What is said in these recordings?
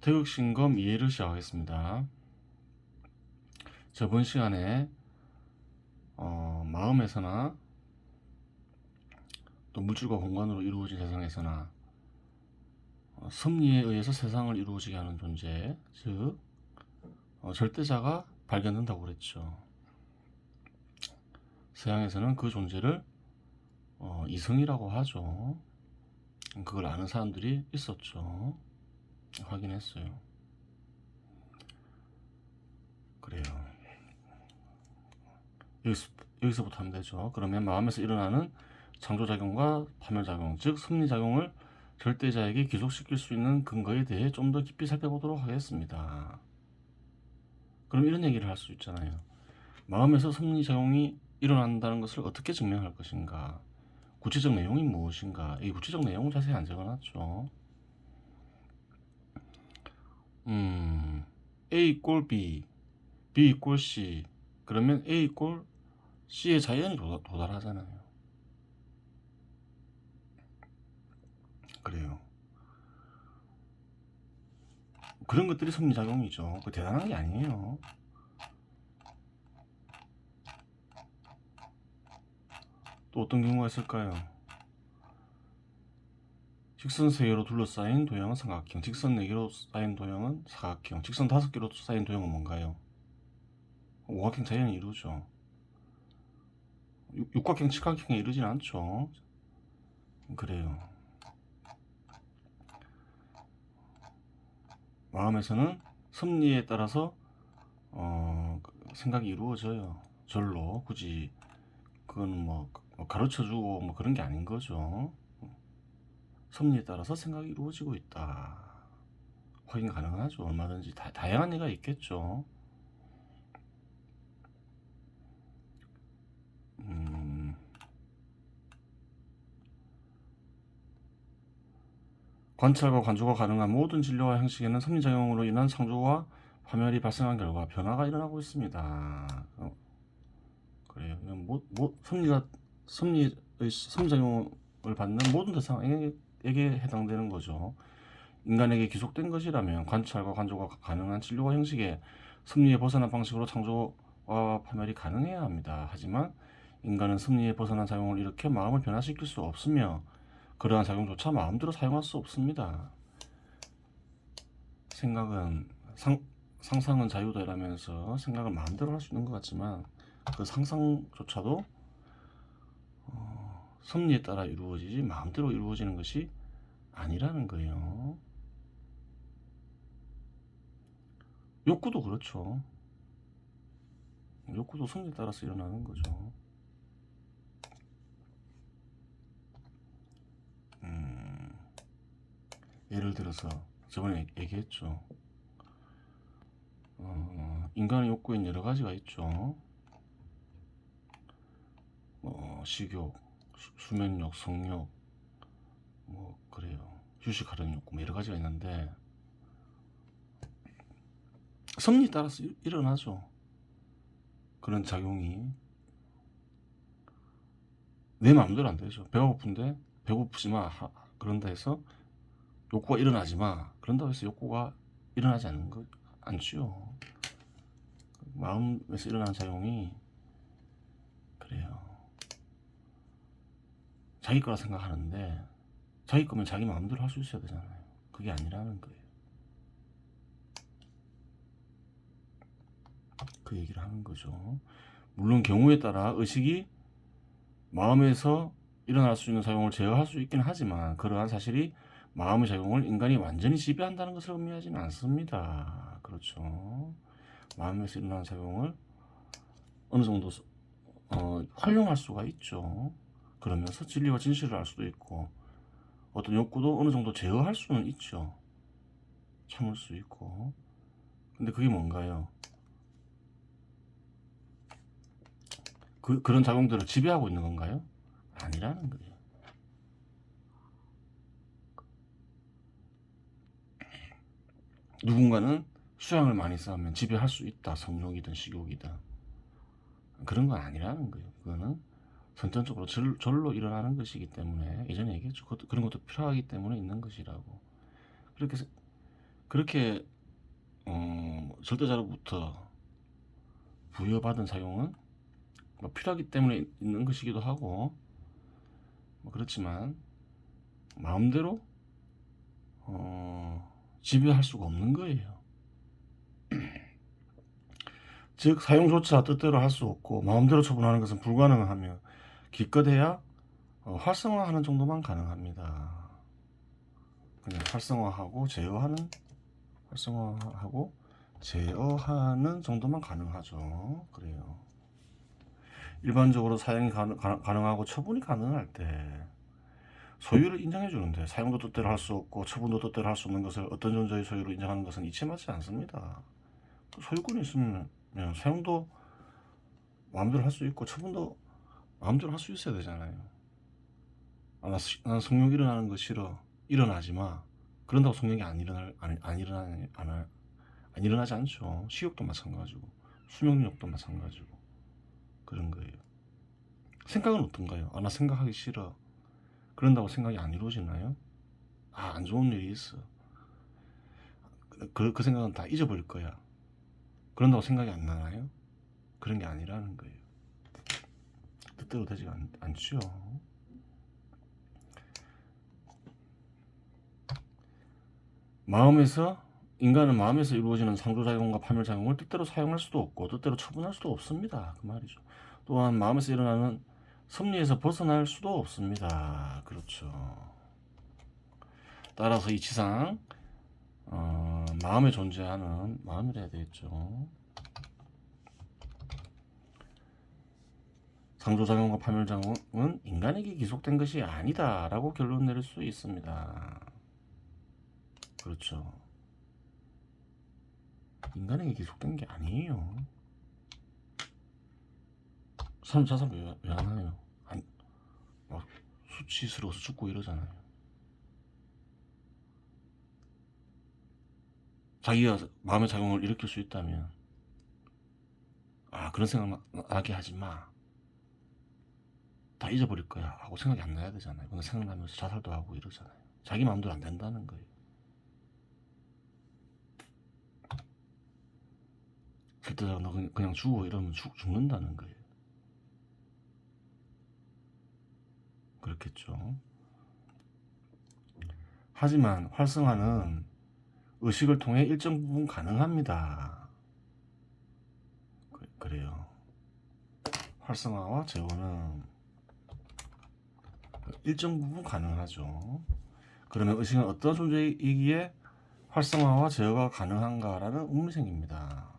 태극신검 이해를 시작하겠습니다. 저번 시간에 마음에서나 또 물질과 공간으로 이루어진 세상에서나 섭리에 의해서 세상을 이루어지게 하는 존재, 즉 절대자가 발견된다고 그랬죠. 서양에서는 그 존재를 이성이라고 하죠. 그걸 아는 사람들이 있었죠. 확인했어요. 그래요. 여기서부터 하면 되죠. 그러면 마음에서 일어나는 창조작용과 파멸작용, 즉 섭리작용을 절대자에게 귀속시킬 수 있는 근거에 대해 좀 더 깊이 살펴보도록 하겠습니다. 그럼 이런 얘기를 할 수 있잖아요. 마음에서 섭리작용이 일어난다는 것을 어떻게 증명할 것인가? 구체적 내용이 무엇인가? 이 구체적 내용을 자세히 안 적어놨죠. A 이꼴 B, B 이꼴 C. 그러면 A 이꼴 C의 자연이 도달하잖아요. 그래요. 그런 것들이 섭리작용이죠. 그 대단한 게 아니에요. 또 어떤 경우가 있을까요? 직선 3개로 둘러싸인 도형은 삼각형, 직선 4개로 쌓인 도형은 사각형, 직선 5개로 쌓인 도형은 뭔가요? 오각형 자연히 이루죠. 육각형, 칠각형에 이르진 않죠. 그래요. 마음에서는 섭리에 따라서 생각이 이루어져요. 절로 굳이 그건 뭐 가르쳐주고 뭐 그런 게 아닌 거죠. 섭리에 따라서 생각이 이루어지고 있다. 확인 가능하죠. 얼마든지 다양한 예가 있겠죠. 관찰과 관조가 가능한 모든 진료와 형식에는 섭리작용으로 인한 창조와 파멸이 발생한 결과 변화가 일어나고 있습니다. 그래요. 섭리작용을 받는 모든 대상에게 해당되는 거죠. 인간에게 귀속된 것이라면 관찰과 관조가 가능한 진료와 형식에 섭리에 벗어난 방식으로 창조와 파멸이 가능해야 합니다. 하지만 인간은 섭리에 벗어난 작용을 일으켜 마음을 변화시킬 수 없으며 그러한 작용조차 마음대로 사용할 수 없습니다. 생각은 상상은 자유다 이라면서 생각을 마음대로 할 수 있는 것 같지만 그 상상조차도 섭리에 따라 이루어지지 마음대로 이루어지는 것이 아니라는 거예요. 욕구도 그렇죠. 욕구도 섭리에 따라서 일어나는 거죠. 예를 들어서 저번에 얘기했죠. 인간의 욕구엔 여러 가지가 있죠. 식욕, 수면욕, 성욕, 뭐 그래요. 휴식하려는 욕구, 뭐 여러 가지가 있는데 섭리에 따라서 일어나죠. 그런 작용이 내 마음대로 안 되죠. 배가 고픈데 배고프지 마 그런다 해서 욕구가 일어나지 마 그런다고 해서 욕구가 일어나지 않지요. 마음에서 일어나는 작용이 그래요. 자기 거라 생각하는데 자기 거면 자기 마음대로 할 수 있어야 되잖아요. 그게 아니라는 거예요. 그 얘기를 하는 거죠. 물론 경우에 따라 의식이 마음에서 일어날 수 있는 작용을 제어할 수 있긴 하지만 그러한 사실이 마음의 작용을 인간이 완전히 지배한다는 것을 의미하지는 않습니다. 그렇죠. 마음에서 일어나는 작용을 어느 정도 활용할 수가 있죠. 그러면서 진리와 진실을 알 수도 있고 어떤 욕구도 어느 정도 제어할 수는 있죠. 참을 수 있고. 근데 그게 뭔가요? 그런 작용들을 지배하고 있는 건가요? 아니라는 거예요. 누군가는 수양을 많이 쌓으면 지배할 수 있다. 성욕이든 식욕이든. 그런 건 아니라는 거예요. 그거는 선천적으로 절로 일어나는 것이기 때문에 예전에 얘기했죠. 그런 것도 필요하기 때문에 있는 것이라고. 그렇게 절대자로부터 부여받은 사용은 뭐 필요하기 때문에 있는 것이기도 하고 뭐 그렇지만 마음대로 지배할 수가 없는 거예요. 즉 사용조차 뜻대로 할 수 없고 마음대로 처분하는 것은 불가능하며 기껏해야 활성화하는 정도만 가능합니다. 그냥 활성화하고 제어하는 정도만 가능하죠. 그래요. 일반적으로 사용이 가능하고 처분이 가능할 때 소유를 인정해 주는데 사용도 뜻대로 할 수 없고 처분도 뜻대로 할 수 없는 것을 어떤 존재의 소유로 인정하는 것은 이치 맞지 않습니다. 소유권이 있으면 사용도 마음대로 할 수 있고 처분도 마음대로 할 수 있어야 되잖아요. 난 성욕 일어나는 거 싫어. 일어나지 마. 그런다고 성욕이 안 일어나지 않죠. 식욕도 마찬가지고 수면력도 마찬가지고 그런 거예요. 생각은 어떤가요? 나 생각하기 싫어. 그런다고 생각이 안 이루어지나요? 안 좋은 일이 있어. 그 생각은 다 잊어버릴 거야. 그런다고 생각이 안 나나요? 그런 게 아니라는 거예요. 뜻대로 되지가 않죠. 인간은 마음에서 이루어지는 상조작용과 파멸작용을 뜻대로 사용할 수도 없고 뜻대로 처분할 수도 없습니다. 그 말이죠. 또한 마음에서 일어나는 섭리에서 벗어날 수도 없습니다. 그렇죠. 따라서 이치상 마음에 존재하는 마음이라 해야 되겠죠. 상조작용과 파멸작용은 인간에게 기속된 것이 아니다 라고 결론 내릴 수 있습니다. 그렇죠. 인간에게 기속된 게 아니에요. 사람 자살 왜 안 하요? 막 수치스러워서 죽고 이러잖아요. 자기가 마음의 작용을 일으킬 수 있다면 그런 생각 나게 하지 마. 다 잊어버릴 거야 하고 생각이 안 나야 되잖아요. 근데 생각나면서 자살도 하고 이러잖아요. 자기 마음대로 안 된다는 거예요. 절대로 너 그냥 죽어 이러면 죽는다는 거예요. 그렇겠죠. 하지만 활성화는 의식을 통해 일정 부분 가능합니다. 그래요. 활성화와 제어는 일정 부분 가능하죠. 그러면 의식은 어떤 존재이기에 활성화와 제어가 가능한가라는 의문이 생깁니다.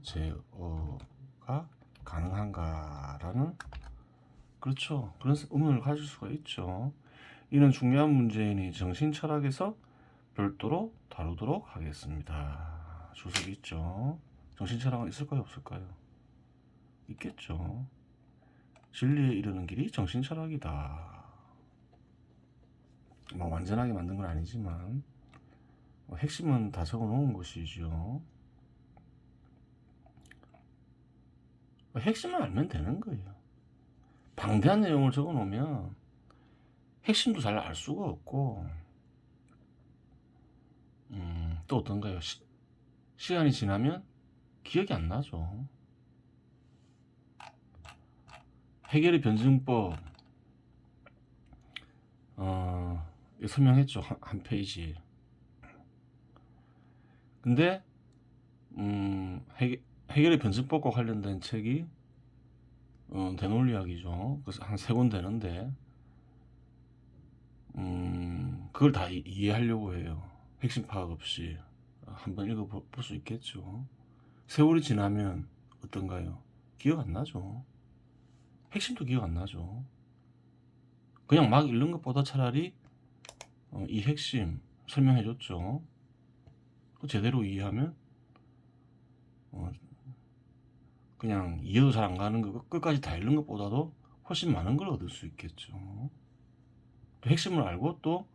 제어가 가능한가라는 그렇죠. 그런 의문을 가질 수가 있죠. 이는 중요한 문제이니 정신철학에서 별도로 다루도록 하겠습니다. 주석이 있죠. 정신철학은 있을까요? 없을까요? 있겠죠. 진리에 이르는 길이 정신철학이다. 뭐 완전하게 만든 건 아니지만 핵심은 다 적어놓은 것이죠. 핵심만 알면 되는 거예요. 방대한 내용을 적어놓으면 핵심도 잘 알 수가 없고 또 어떤가요? 시간이 지나면 기억이 안 나죠. 해결의 변증법 설명했죠. 한 페이지. 근데 해결의 변증법과 관련된 책이 대논리학이죠. 그래서 한 3권 되는데 그걸 다 이해하려고 해요. 핵심 파악 없이 한번 읽어볼 수 있겠죠. 세월이 지나면 어떤가요? 기억 안 나죠. 핵심도 기억 안 나죠. 그냥 막 읽는 것보다 차라리 이 핵심 설명해줬죠. 제대로 이해하면 그냥 이해도 잘 안 가는 거 끝까지 다 읽는 것보다도 훨씬 많은 걸 얻을 수 있겠죠. 또 핵심을 알고 또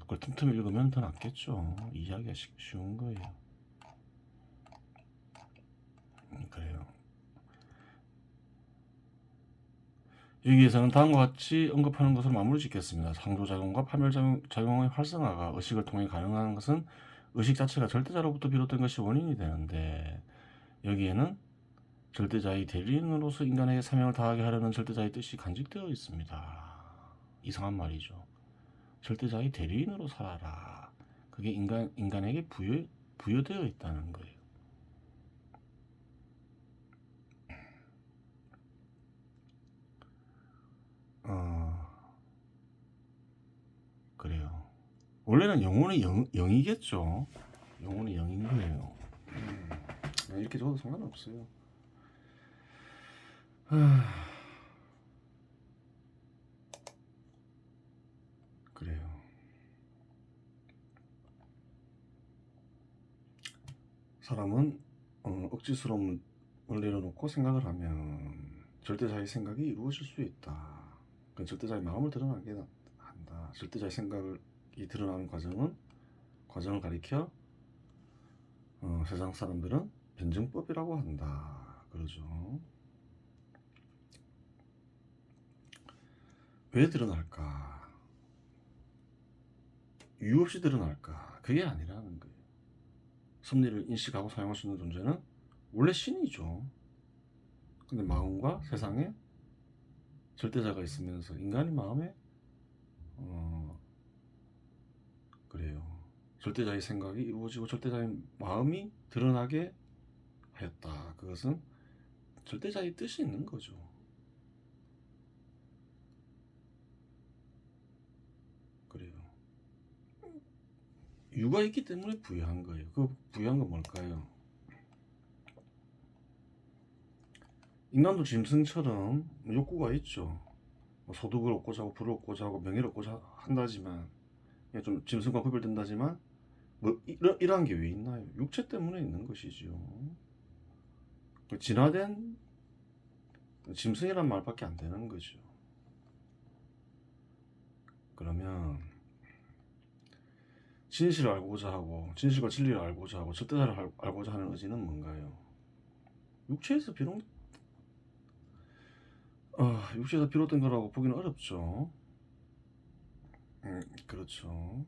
그걸 틈틈이 읽으면 더 낫겠죠. 이해하기가 쉬운 거예요. 그래요. 여기에서는 다음과 같이 언급하는 것으로 마무리 짓겠습니다. 상조작용과 파멸작용의 활성화가 의식을 통해 가능한 것은 의식 자체가 절대자로부터 비롯된 것이 원인이 되는데, 여기에는 절대자의 대리인으로서 인간에게 사명을 다하게 하려는 절대자의 뜻이 간직되어 있습니다. 이상한 말이죠. 절대자의 대리인으로 살아라. 그게 인간에게 부여되어 있다는 거예요. 그래요. 원래는 영혼이 0이겠죠. 영혼이 0인 거예요. 이렇게 적어도 상관없어요. 그래요. 사람은 억지스러움을 내려놓고 생각을 하면 절대자의 생각이 이루어질 수 있다. 그건 절대자의 마음을 드러나게 한다. 절대자의 생각이 드러나는 과정을 가리켜 세상 사람들은 변증법이라고 한다. 그러죠. 왜 드러날까? 이유 없이 드러날까? 그게 아니라는 거예요. 섭리를 인식하고 사용할 수 있는 존재는 원래 신이죠. 근데 마음과 세상에 절대자가 있으면서 인간의 마음에 그래요. 절대자의 생각이 이루어지고 절대자의 마음이 드러나게 하였다. 그것은 절대자의 뜻이 있는 거죠. 그래요. 이유가 있기 때문에 부여한 거예요. 그 부여한 건 뭘까요? 인간도 짐승처럼 욕구가 있죠. 소득을 얻고자 하고 부를 얻고자 하고 명예를 얻고자 한다지만, 좀 짐승과 구별된다지만 이러한 게 왜 있나요? 육체 때문에 있는 것이지요. 진화된 짐승이란 말밖에 안 되는 거죠. 그러면 진실을 알고자 하고 진실과 진리를 알고자 하고 절대자를 알고자 하는 의지는 뭔가요? 육체에서 비롯된 거라고 보기는 어렵죠. 그렇죠.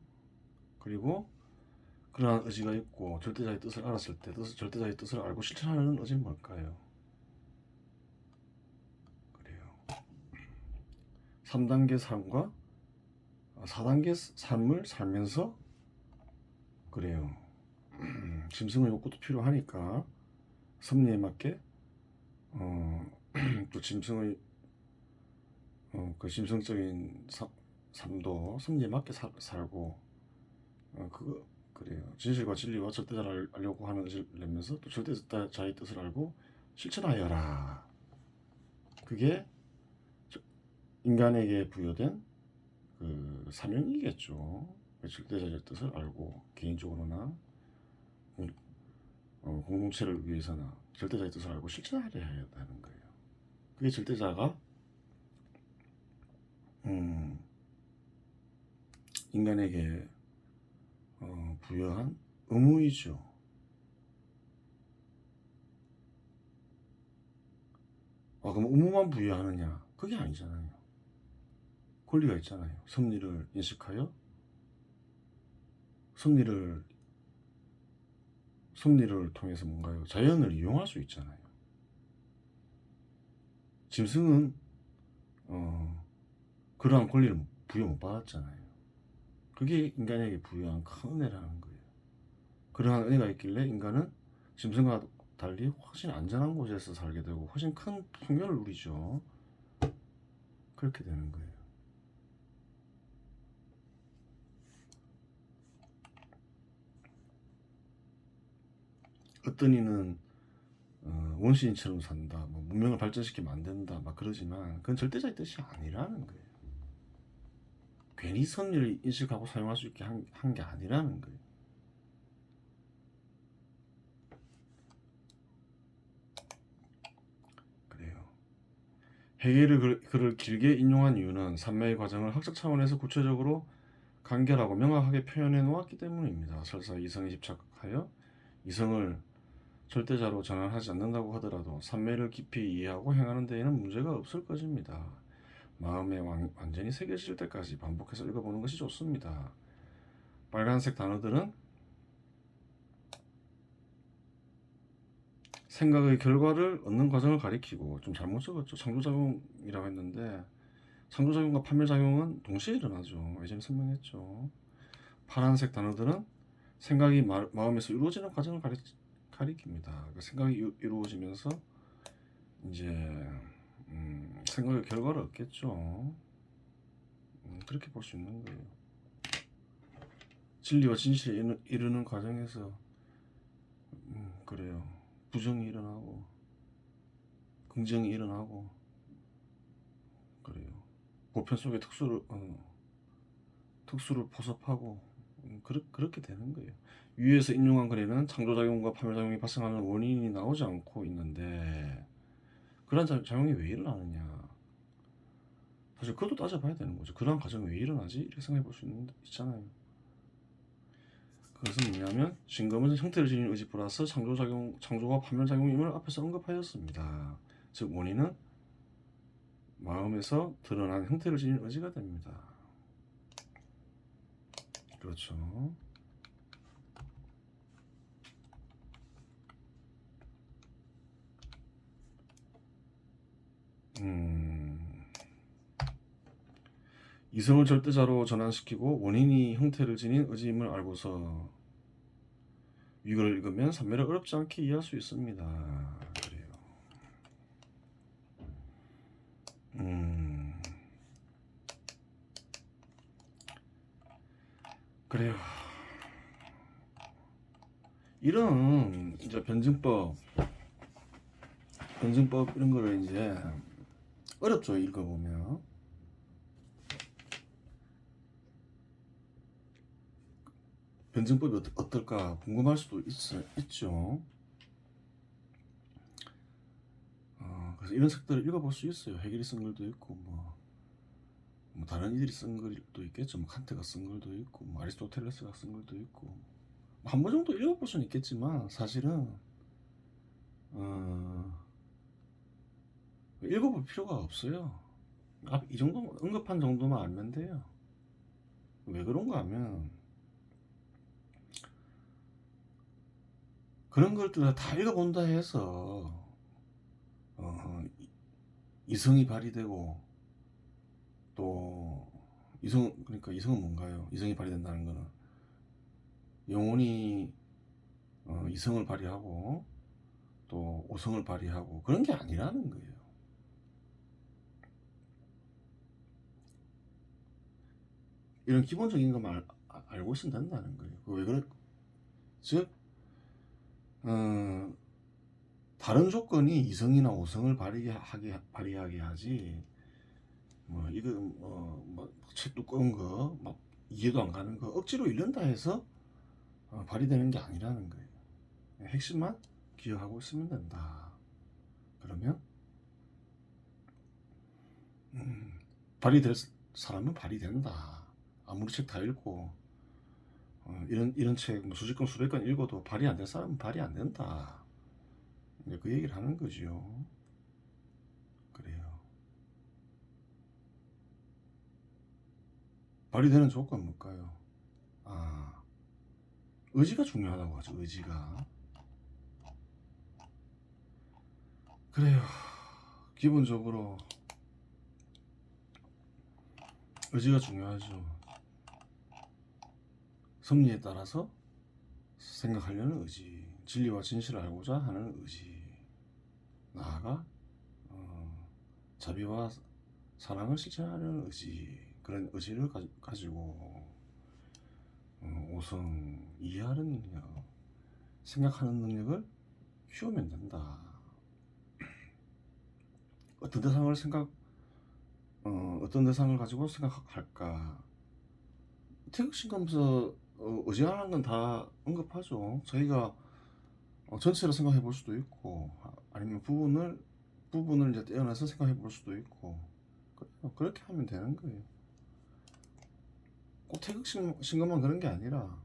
그리고 그러한 의지가 있고 절대자의 뜻을 알았을 때 절대자의 뜻을 알고 실천하는 의지는 뭘까요? 그래요. 3단계 삶과 4단계 삶을 살면서 그래요. 짐승의 욕구도 필요하니까 섭리에 맞게 또 짐승의 그 짐승적인 삶도 섭리에 맞게 살고 그래요. 진실과 진리와 절대자를 알려고 하는 의지를 내면서 또 절대자의 뜻을 알고 실천하여라. 그게 인간에게 부여된 그 사명이겠죠. 절대자의 뜻을 알고 개인적으로나 공동체를 위해서나 절대자의 뜻을 알고 실천하려 해야 하는 거예요. 그게 절대자가 인간에게 부여한 의무이죠. 그럼 의무만 부여하느냐? 그게 아니잖아요. 권리가 있잖아요. 섭리를 인식하여 섭리를 통해서 뭔가요? 자연을 이용할 수 있잖아요. 짐승은 그러한 권리를 부여 못 받았잖아요. 그게 인간에게 부여한 큰 은혜라는 거예요. 그러한 은혜가 있길래 인간은 짐승과 달리 훨씬 안전한 곳에서 살게 되고 훨씬 큰 풍요를 누리죠. 그렇게 되는 거예요. 어떤 이는 원시인처럼 산다, 문명을 발전시키면 안 된다, 막 그러지만 그건 절대자의 뜻이 아니라는 거예요. 괜히 섭리를 인식하고 사용할 수 있게 한 게 아니라는 거예요. 그래요. 헤겔의 글을 길게 인용한 이유는 산매의 과정을 학적 차원에서 구체적으로 간결하고 명확하게 표현해 놓았기 때문입니다. 설사 이성에 집착하여 이성을 절대자로 전환하지 않는다고 하더라도 산매를 깊이 이해하고 행하는 데에는 문제가 없을 것입니다. 마음에 완전히 새겨질 때까지 반복해서 읽어보는 것이 좋습니다. 빨간색 단어들은 생각의 결과를 얻는 과정을 가리키고, 좀 잘못 적었죠. 상조작용이라고 했는데 상조작용과 판별작용은 동시에 일어나죠. 예전에 설명했죠. 파란색 단어들은 생각이 마음에서 이루어지는 과정을 가리킵니다. 그러니까 생각이 이루어지면서 이제 생각의 결과를 얻겠죠. 그렇게 볼 수 있는 거예요. 진리와 진실에 이르는 과정에서 그래요. 부정이 일어나고 긍정이 일어나고 그래요. 보편 속에 특수를 포섭하고 그렇게 되는 거예요. 위에서 인용한 글에는 창조작용과 파멸작용이 발생하는 원인이 나오지 않고 있는데 그런 작용이 왜 일어나느냐, 사실 그것도 따져봐야 되는 거죠. 그런 과정이 왜 일어나지? 이렇게 생각해 볼 수 있잖아요. 그것은 뭐냐면 진검은 형태를 지닌 의지 플러스 창조와 파멸작용임을 앞에서 언급하였습니다. 즉 원인은 마음에서 드러난 형태를 지닌 의지가 됩니다. 그렇죠. 이성을 절대자로 전환시키고 원인이 형태를 지닌 의지임을 알고서 이걸 읽으면 삼매를 어렵지 않게 이해할 수 있습니다. 그래요. 그래요. 이런 이제 변증법 이런 거를 이제 어렵죠. 읽어보면. 변증법이 어떨까 궁금할 수도 있죠. 그래서 이런 책들을 읽어볼 수 있어요. 해겔이 쓴 글도 있고 뭐 다른 이들이 쓴 글도 있겠죠. 뭐 칸트가 쓴 글도 있고 뭐 아리스토텔레스가 쓴 글도 있고 한 번 정도 읽어볼 수는 있겠지만 사실은 읽어볼 필요가 없어요. 이 정도 언급한 정도만 알면 돼요. 왜 그런가 하면 그런 것들을 다 읽어본다 해서 이성이 발휘되고 또 그러니까 이성은 뭔가요? 이성이 발휘된다는 거는 영혼이 이성을 발휘하고 또 오성을 발휘하고 그런 게 아니라는 거예요. 이런 기본적인 것만 알고 있으면 된다는 거예요. 왜 그래? 즉 다른 조건이 이성이나 오성을 발휘하게 하지 뭐 이거 책 두꺼운 거 막 이해도 안 가는 거 억지로 읽는다 해서 발휘되는 게 아니라는 거예요. 핵심만 기억하고 있으면 된다. 그러면 발휘될 사람은 발휘된다. 아무리 책 다 읽고 이런 책 뭐 수십 권 수백 권 읽어도 발휘 안 될 사람은 발휘 안 된다. 그 얘기를 하는 거죠. 그래요. 발휘되는 조건 뭘까요? 의지가 중요하다고 하죠. 의지가. 그래요. 기본적으로 의지가 중요하죠. 섭리에 따라서 생각하려는 의지, 진리와 진실을 알고자 하는 의지, 나아가 자비와 사랑을 실천하려는 의지, 그런 의지를 가지고 오성, 이해하는 능력, 생각하는 능력을 키우면 된다. 어떤 대상을 가지고 생각할까? 태극신검에서 의지하는 건 다 언급하죠. 저희가 전체를 생각해 볼 수도 있고 아니면 부분을 이제 떼어내서 생각해 볼 수도 있고 그렇게 하면 되는 거예요. 꼭 태극신검만 그런 게 아니라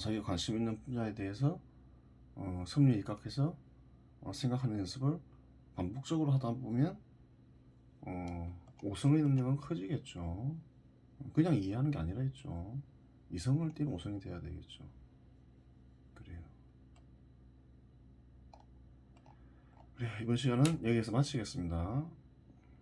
자기가 관심 있는 분야에 대해서 섭리에 입각해서 생각하는 연습을 반복적으로 하다 보면 오성의 능력은 커지겠죠. 그냥 이해하는 게 아니라 했죠. 이성을 띤 오성이 돼야 되겠죠. 그래요. 그래, 이번 시간은 여기에서 마치겠습니다.